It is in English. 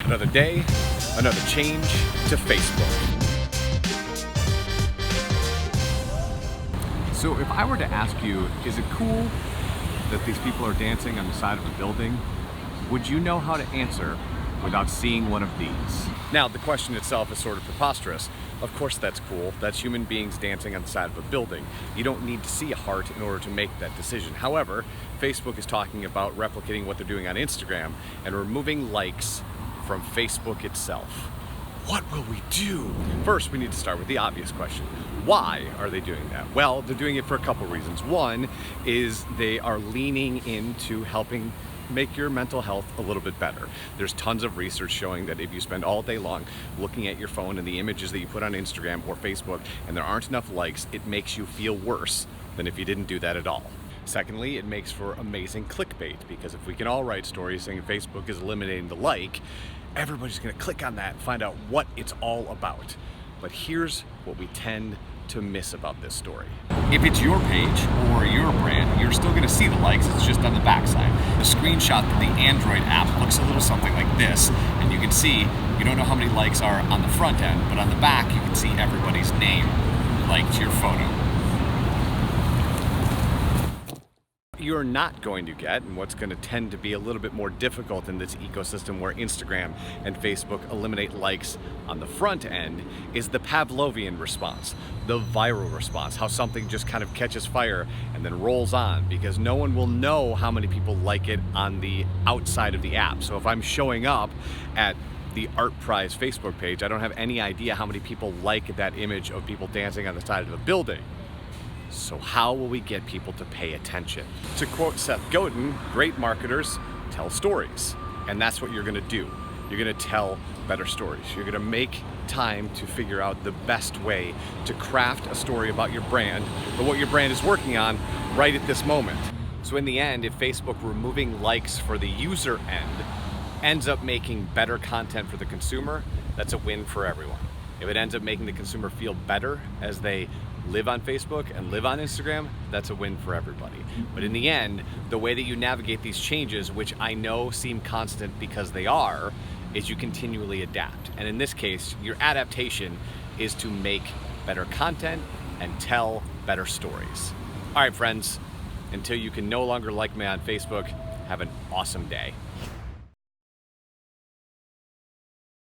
Another day, another change to Facebook. So if I were to ask you, is it cool that these people are dancing on the side of a building? Would you know how to answer without seeing one of these? Now, the question itself is sort of preposterous. Of course that's cool. That's human beings dancing on the side of a building. You don't need to see a heart in order to make that decision. However, Facebook is talking about replicating what they're doing on Instagram and removing likes from Facebook itself. What will we do? First, we need to start with the obvious question. Why are they doing that? Well, they're doing it for a couple reasons. One is they are leaning into helping make your mental health a little bit better. There's tons of research showing that if you spend all day long looking at your phone and the images that you put on Instagram or Facebook and there aren't enough likes, it makes you feel worse than if you didn't do that at all. Secondly, it makes for amazing clickbait, because if we can all write stories saying Facebook is eliminating the like, everybody's gonna click on that and find out what it's all about. But here's what we tend to miss about this story. If it's your page or your brand, you're still gonna see the likes, it's just on the backside. The screenshot from the Android app looks a little something like this, and you can see, you don't know how many likes are on the front end, but on the back you can see everybody's name liked your photo. You're not going to get, and what's going to tend to be a little bit more difficult in this ecosystem where Instagram and Facebook eliminate likes on the front end, is the Pavlovian response, the viral response, how something just kind of catches fire and then rolls on, because no one will know how many people like it on the outside of the app. So if I'm showing up at the Art Prize Facebook page, I don't have any idea how many people like that image of people dancing on the side of a building. So how will we get people to pay attention? To quote Seth Godin, great marketers tell stories. And that's what you're gonna do. You're gonna tell better stories. You're gonna make time to figure out the best way to craft a story about your brand or what your brand is working on right at this moment. So in the end, if Facebook removing likes for the user end ends up making better content for the consumer, that's a win for everyone. If it ends up making the consumer feel better as they live on Facebook and live on Instagram, that's a win for everybody. But in the end, the way that you navigate these changes, which I know seem constant because they are, is you continually adapt. And in this case, your adaptation is to make better content and tell better stories. All right, friends, until you can no longer like me on Facebook, have an awesome day.